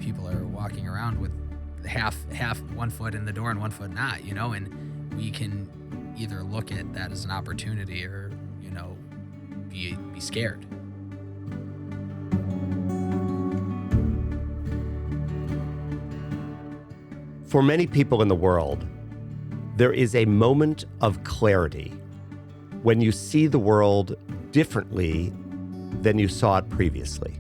people are walking around with half 1 foot in the door and 1 foot not, and we can either look at that as an opportunity or, be scared. For many people in the world, there is a moment of clarity when you see the world differently than you saw it previously.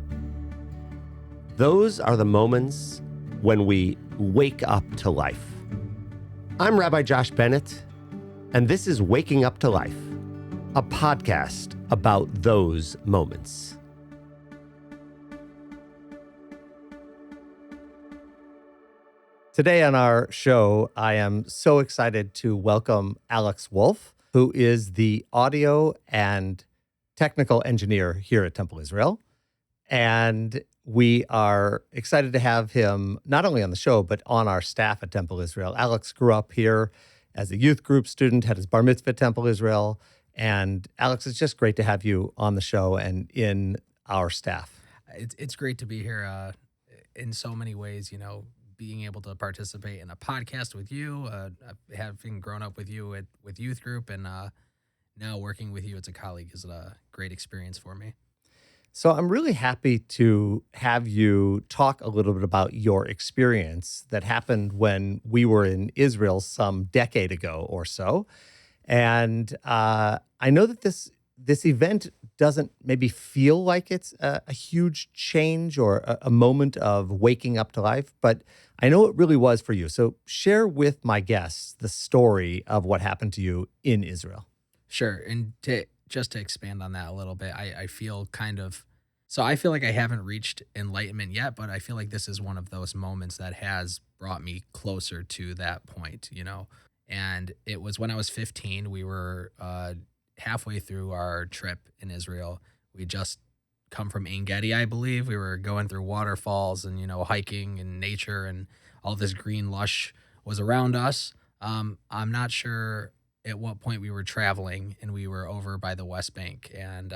Those are the moments when we wake up to life. I'm Rabbi Josh Bennett, and this is Waking Up to Life, a podcast about those moments. Today on our show, I am so excited to welcome Alex Wolf, who is the audio and technical engineer here at Temple Israel. And we are excited to have him not only on the show, but on our staff at Temple Israel. Alex grew up here as a youth group student, had his bar mitzvah at Temple Israel. And Alex, it's just great to have you on the show and in our staff. It's great to be here in so many ways, being able to participate in a podcast with you, having grown up with you with youth group, and now working with you as a colleague is a great experience for me. So I'm really happy to have you talk a little bit about your experience that happened when we were in Israel some decade ago or so. And I know that this event doesn't maybe feel like it's a huge change or a moment of waking up to life, but I know it really was for you. So share with my guests the story of what happened to you in Israel. Sure. And just to expand on that a little bit, I feel I feel like I haven't reached enlightenment yet, but I feel like this is one of those moments that has brought me closer to that point, And it was when I was 15, we were halfway through our trip in Israel. We just come from Ein Gedi, I believe. We were going through waterfalls and, hiking and nature, and all this green lush was around us. I'm not sure at what point we were traveling, and we were over by the West Bank, and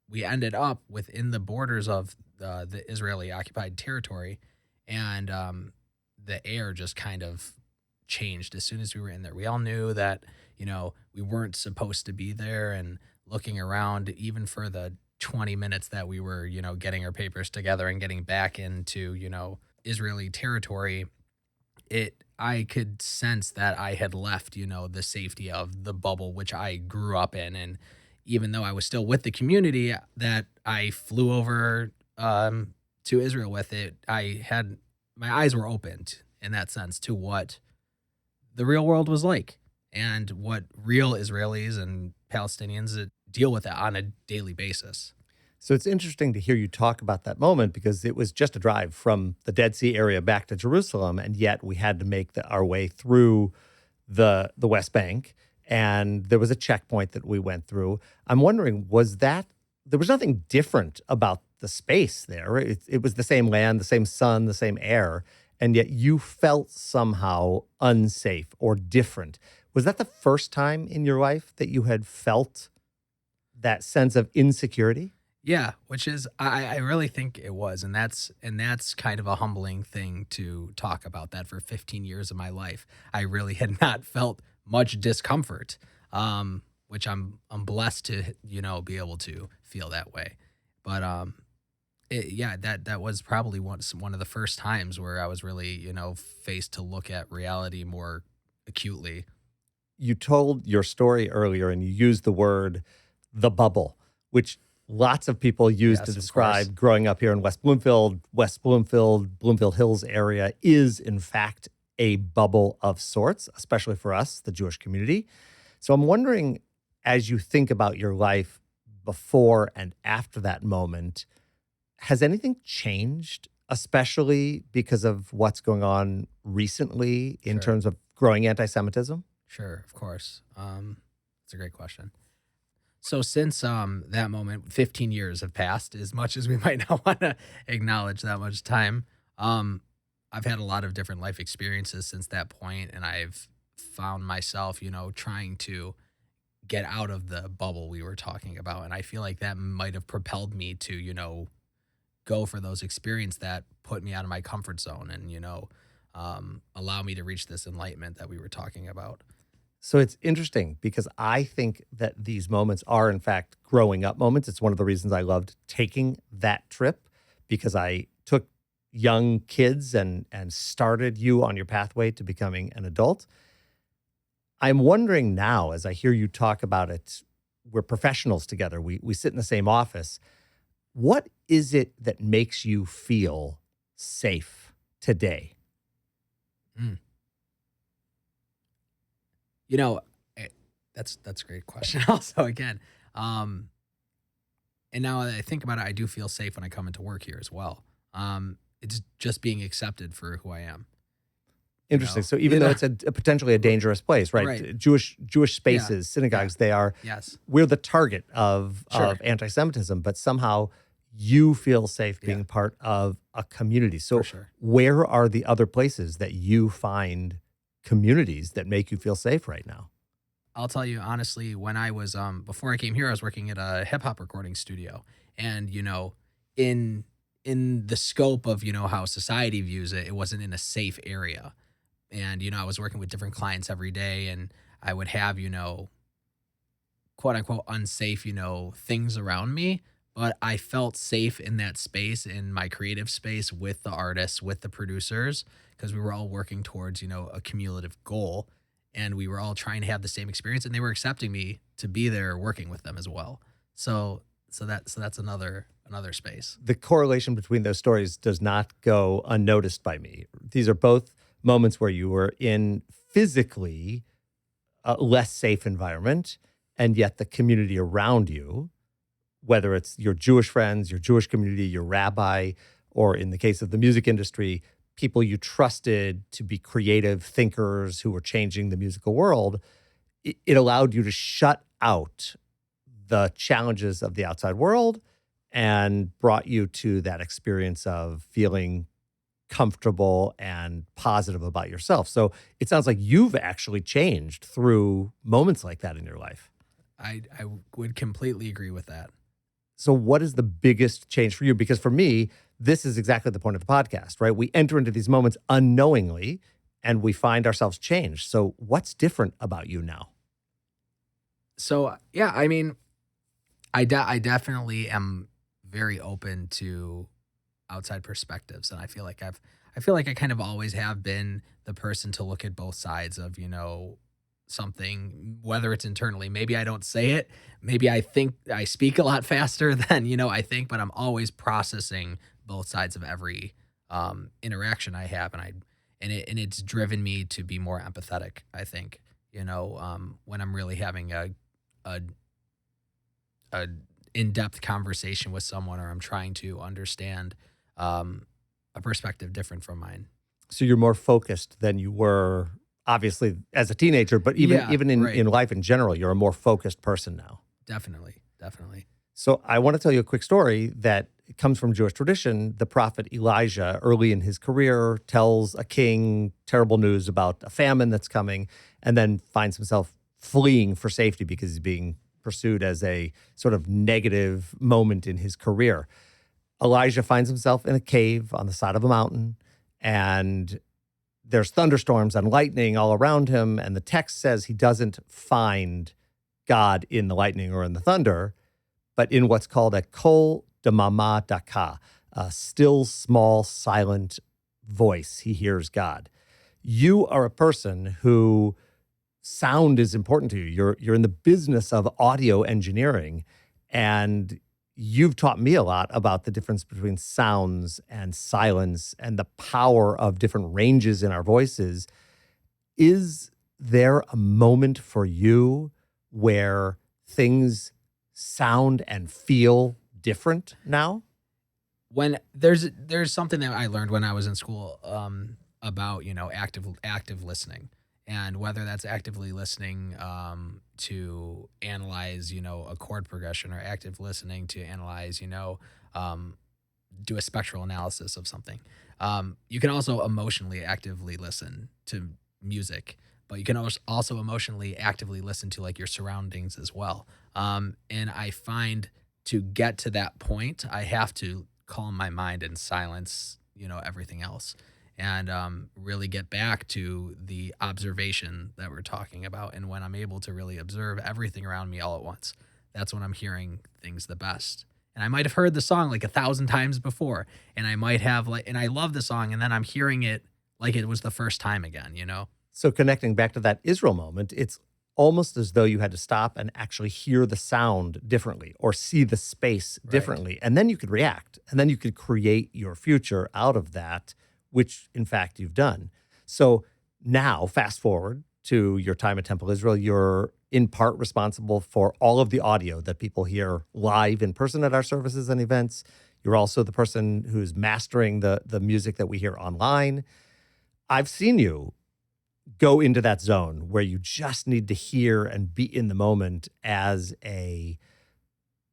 we ended up within the borders of the Israeli occupied territory, and the air just kind of changed as soon as we were in there. We all knew that, we weren't supposed to be there, and looking around, even for the 20 minutes that we were, getting our papers together and getting back into, Israeli territory, I could sense that I had left, the safety of the bubble, which I grew up in. And even though I was still with the community that I flew over to Israel with, my eyes were opened in that sense to what the real world was like and what real Israelis and Palestinians deal with it on a daily basis. So it's interesting to hear you talk about that moment because it was just a drive from the Dead Sea area back to Jerusalem, and yet we had to make our way through the West Bank, and there was a checkpoint that we went through. I'm wondering, there was nothing different about the space there? It was the same land, the same sun, the same air, and yet you felt somehow unsafe or different. Was that the first time in your life that you had felt that sense of insecurity? Yeah, which is, I really think it was. And that's kind of a humbling thing to talk about, that for 15 years of my life, I really had not felt much discomfort, which I'm blessed to, be able to feel that way. But that was probably one of the first times where I was really, faced to look at reality more acutely. You told your story earlier and you used the word the bubble, which lots of people use to describe growing up here in West Bloomfield, Bloomfield Hills area is in fact a bubble of sorts, especially for us, the Jewish community. So I'm wondering, as you think about your life before and after that moment, has anything changed, especially because of what's going on recently in terms of growing anti-Semitism? Sure, of course. It's a great question. So since that moment, 15 years have passed, as much as we might not want to acknowledge that much time. I've had a lot of different life experiences since that point, and I've found myself, trying to get out of the bubble we were talking about. And I feel like that might have propelled me to, go for those experiences that put me out of my comfort zone and, allow me to reach this enlightenment that we were talking about. So it's interesting because I think that these moments are, in fact, growing up moments. It's one of the reasons I loved taking that trip because I took young kids and started you on your pathway to becoming an adult. I'm wondering now, as I hear you talk about it, we're professionals together. We sit in the same office. What is it that makes you feel safe today? Mm. You know, eh, that's a great question. Also, again, um, and now that I think about it, I do feel safe when I come into work here as well. It's just being accepted for who I am. You Interesting. know, So even though it's a potentially a R- dangerous place, right? right? Jewish Yeah, spaces, yeah, synagogues, they are yes, we're the target of sure, anti-Semitism, but somehow you feel safe yeah, being part of a community. for So sure. where are the other places that you find communities that make you feel safe right now? I'll tell you honestly, when I was before I came here, I was working at a hip hop recording studio, and in in the scope of how society views it, it wasn't in a safe area, and I was working with different clients every day, and I would have quote unquote unsafe things around me, but I felt safe in that space, in my creative space, with the artists, with the producers, because we were all working towards a cumulative goal, and we were all trying to have the same experience, and they were accepting me to be there working with them as well. So that's another space. The correlation between those stories does not go unnoticed by me. These are both moments where you were in physically a less safe environment, and yet the community around you, whether it's your Jewish friends, your Jewish community, your rabbi, or in the case of the music industry, people you trusted to be creative thinkers who were changing the musical world, it allowed you to shut out the challenges of the outside world and brought you to that experience of feeling comfortable and positive about yourself. So it sounds like you've actually changed through moments like that in your life. I would completely agree with that. So what is the biggest change for you? Because for me, this is exactly the point of the podcast, right? We enter into these moments unknowingly and we find ourselves changed. So what's different about you now? So yeah, I mean, I definitely am very open to outside perspectives, and I feel like I kind of always have been the person to look at both sides of something, whether it's internally. Maybe I don't say it. Maybe I think I speak a lot faster than I think, but I'm always processing both sides of every interaction I have, and it's driven me to be more empathetic. I think when I'm really having a a in-depth conversation with someone, or I'm trying to understand um, a perspective different from mine. So you're more focused than you were obviously as a teenager, but even Yeah, even in, right. in life in general, you're a more focused person now. Definitely, definitely. So I want to tell you a quick story that comes from Jewish tradition. The prophet Elijah, early in his career, tells a king terrible news about a famine that's coming, and then finds himself fleeing for safety because he's being pursued as a sort of negative moment in his career. Elijah finds himself in a cave on the side of a mountain, and there's thunderstorms and lightning all around him. And the text says he doesn't find God in the lightning or in the thunder, but in what's called a kol damama daka, a still, small, silent voice. He hears God. You are a person who sound is important to you. You're in the business of audio engineering, and you've taught me a lot about the difference between sounds and silence and the power of different ranges in our voices. Is there a moment for you where things sound and feel different now? When there's something that I learned when I was in school about active listening, and whether that's actively listening to analyze a chord progression, or active listening to analyze um, do a spectral analysis of something. You can also emotionally actively listen to music, but you can also emotionally actively listen to like your surroundings as well. And I find to get to that point, I have to calm my mind and silence, everything else, and really get back to the observation that we're talking about. And when I'm able to really observe everything around me all at once, that's when I'm hearing things the best. And I might have heard the song like 1,000 times before, and I might have and I love the song, and then I'm hearing it like it was the first time again. So connecting back to that Israel moment, it's almost as though you had to stop and actually hear the sound differently or see the space Right. differently. And then you could react and then you could create your future out of that, which in fact you've done. So now, fast forward to your time at Temple Israel, you're in part responsible for all of the audio that people hear live in person at our services and events. You're also the person who's mastering the music that we hear online. I've seen you go into that zone where you just need to hear and be in the moment as a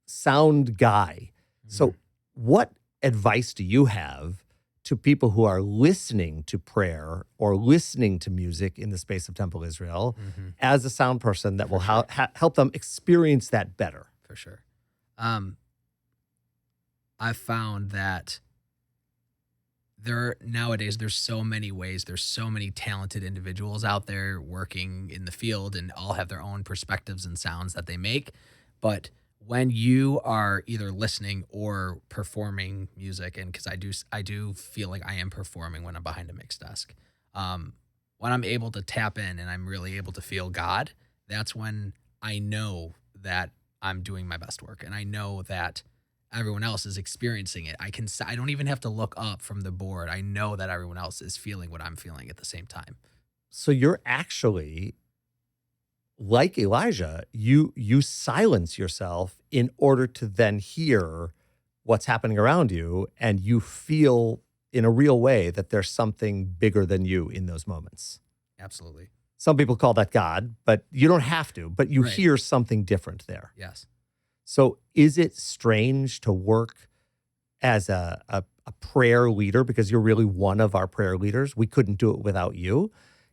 sound guy. Mhm. So, what advice do you have to people who are listening to prayer or listening to music in the space of Temple Israel Mhm. as a sound person that For will sure. help them experience that better? For sure. Um, I've found that nowadays there's so many ways, there's so many talented individuals out there working in the field and all have their own perspectives and sounds that they make. But when you are either listening or performing music, and because I do feel like I am performing when I'm behind a mix desk. um when I'm able to tap in and I'm really able to feel God, that's when I know that I'm doing my best work, and I know that everyone else is experiencing it. I don't even have to look up from the board. I know that everyone else is feeling what I'm feeling at the same time. So you're actually like Elijah, you silence yourself in order to then hear what's happening around you, and you feel in a real way that there's something bigger than you in those moments. Absolutely. Some people call that God, but you don't have to, but you Right. hear something different there. Yes. So is it strange to work as a prayer leader, because you're really one of our prayer leaders? We couldn't do it without you.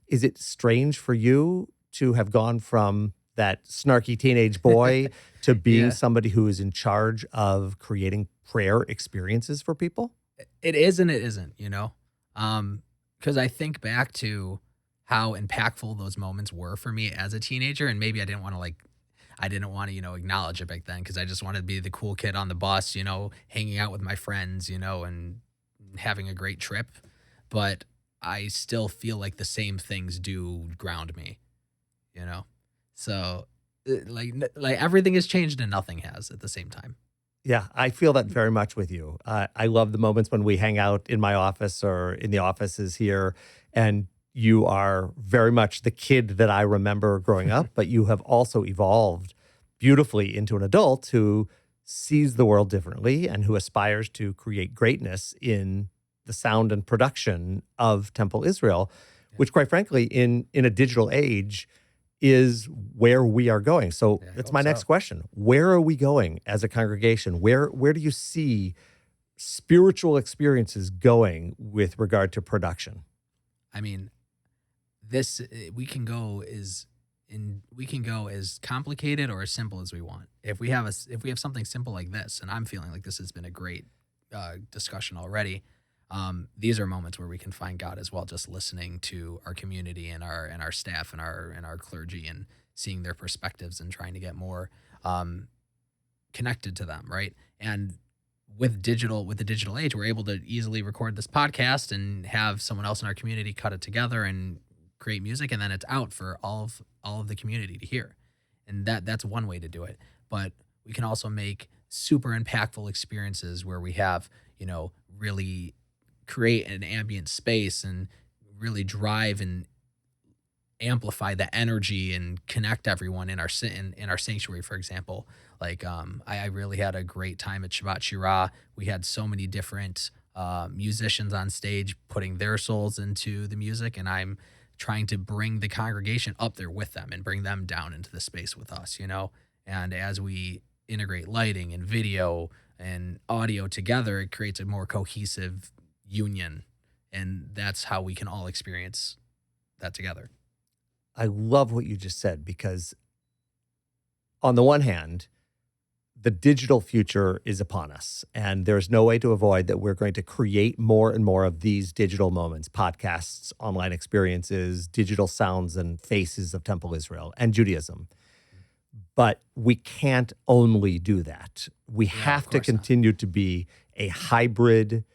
Is it strange for you to have gone from that snarky teenage boy to being Yeah. somebody who is in charge of creating prayer experiences for people? It is and it isn't. Because I think back to how impactful those moments were for me as a teenager, and maybe I didn't want to, acknowledge it back then because I just wanted to be the cool kid on the bus, hanging out with my friends, and having a great trip. But I still feel like the same things do ground me, you know? So, like everything has changed and nothing has at the same time. Yeah, I feel that very much with you. I love the moments when we hang out in my office or in the offices here, and you are very much the kid that I remember growing up, but you have also evolved beautifully into an adult who sees the world differently and who aspires to create greatness in the sound and production of Temple Israel, Yeah. which, quite frankly, in a digital age, is where we are going. So Yeah, I that's hope my next so. question. Where are we going as a congregation? Where do you see spiritual experiences going with regard to production? I mean, this we can go as complicated or as simple as we want. If we have something simple like this, and I'm feeling like this has been a great discussion already. These are moments where we can find God as well, just listening to our community and our staff and our clergy and seeing their perspectives and trying to get more um, connected to them, right? And with the digital age, we're able to easily record this podcast and have someone else in our community cut it together and create music, and then it's out for all of the community to hear. And that's one way to do it. But we can also make super impactful experiences where we have, really create an ambient space and really drive and amplify the energy and connect everyone in in our sanctuary, for example. Like I really had a great time at Shabbat Shirah. We had so many different musicians on stage putting their souls into the music, and I'm trying to bring the congregation up there with them and bring them down into the space with us. And as we integrate lighting and video and audio together, it creates a more cohesive union, and that's how we can all experience that together. I love what you just said because on the one hand, the digital future is upon us, and there's no way to avoid that we're going to create more and more of these digital moments, podcasts, online experiences, digital sounds and faces of Temple Israel and Judaism. But we can't only do that. We Yeah, of have to course not. continue to be a hybrid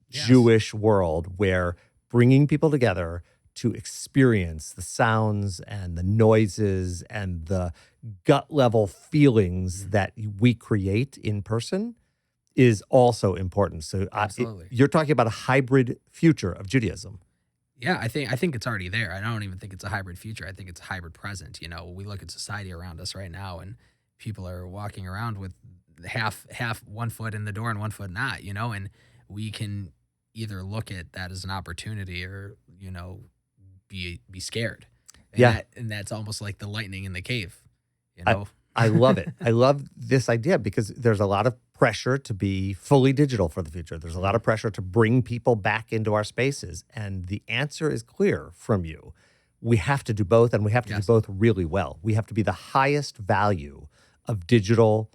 Yes. Jewish world where bringing people together to experience the sounds and the noises and the gut level feelings that we create in person is also important. So Absolutely. you're talking about a hybrid future of Judaism. Yeah, I think it's already there. I don't even think it's a hybrid future. I think it's a hybrid present. We look at society around us right now, and people are walking around with half 1 foot in the door and 1 foot not. And we can either look at that as an opportunity or be scared. And Yeah. that's almost like the lightning in the cave. You I, know, I love it. I love this idea because there's a lot of pressure to be fully digital for the future. There's a lot of pressure to bring people back into our spaces. And the answer is clear from you. We have to do both, and we have to do Yes. both really well. We have to be the highest value of digital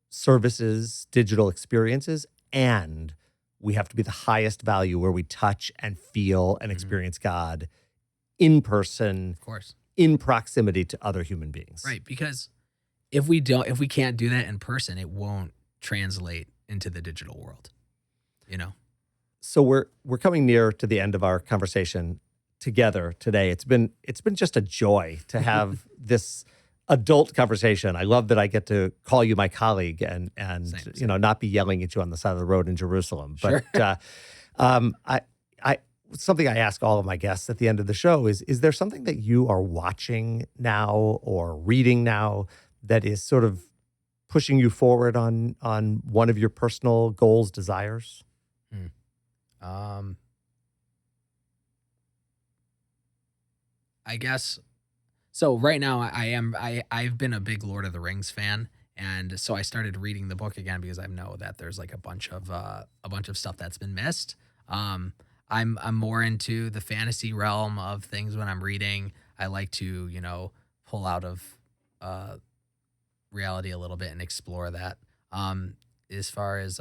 services, digital experiences, and we have to be the highest value where we touch and feel and experience God in person, of course. in proximity to other human beings. Right, because if we can't do that in person, it won't translate into the digital world. So we're coming near to the end of our conversation together today. It's been just a joy to have this adult conversation. I love that I get to call you my colleague and Same. not be yelling at you on the side of the road in Jerusalem. Sure. But I something I ask all of my guests at the end of the show is there something that you are watching now or reading now that is sort of pushing you forward on one of your personal goals, desires? I guess so. Right now, I've been a big Lord of the Rings fan, and so I started reading the book again because I know that there's like a bunch of stuff that's been missed. I'm more into the fantasy realm of things when I'm reading. I like to pull out of reality a little bit and explore that. As far as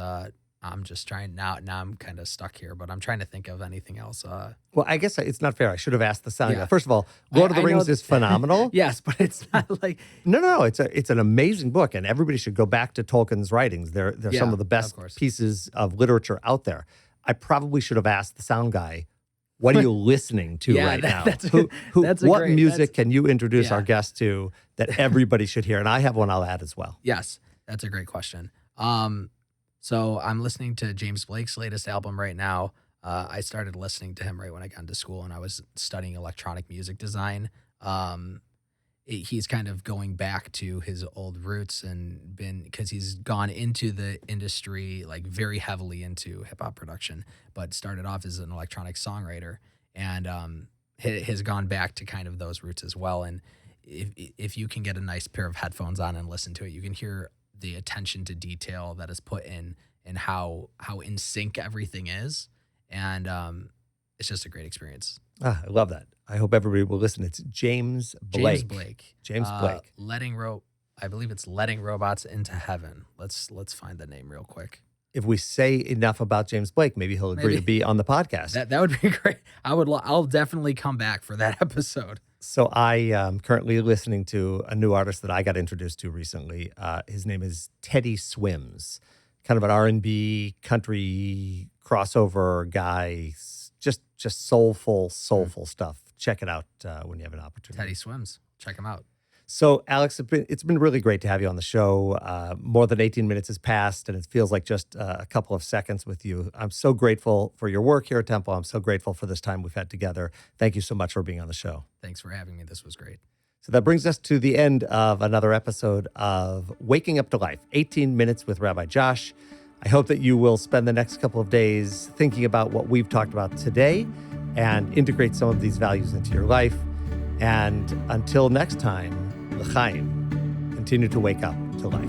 I'm just trying now. Now I'm kind of stuck here, but I'm trying to think of anything else. Well, I guess it's not fair. I should have asked the sound guy. Yeah. First of all, Lord of the I know Rings is phenomenal. Yes, but it's not like No. It's an amazing book, and everybody should go back to Tolkien's writings. They're Yeah, some of the best of course. pieces of literature out there. I probably should have asked the sound guy, "What are you listening to Yeah, right now? that's What great- music can you introduce Yeah. our guests to that everybody should hear?" And I have one I'll add as well. Yes, that's a great question. So I'm listening to James Blake's latest album right now. I started listening to him right when I got into school, and I was studying electronic music design. He's kind of going back to his old roots and because he's gone into the industry like very heavily into hip hop production, but started off as an electronic songwriter and has gone back to kind of those roots as well. And if you can get a nice pair of headphones on and listen to it, you can hear the attention to detail that is put in and how in sync everything is. And it's just a great experience. I love that. I hope everybody will listen. It's James Blake. James Blake. James Blake. I believe it's Letting Robots into Heaven. Let's find the name real quick. If we say enough about James Blake, maybe he'll agree to be on the podcast. That would be great. I'll definitely come back for that episode. So I am currently listening to a new artist that I got introduced to recently. His name is Teddy Swims, kind of an R&B country crossover guy. Just soulful stuff. Check it out when you have an opportunity. Teddy Swims. Check him out. So, Alex, it's been really great to have you on the show. More than 18 minutes has passed, and it feels like just a couple of seconds with you. I'm so grateful for your work here at Temple. I'm so grateful for this time we've had together. Thank you so much for being on the show. Thanks for having me. This was great. So that brings us to the end of another episode of Waking Up to Life, 18 Minutes with Rabbi Josh. I hope that you will spend the next couple of days thinking about what we've talked about today and integrate some of these values into your life. And until next time, l'chaim, continue to wake up to life.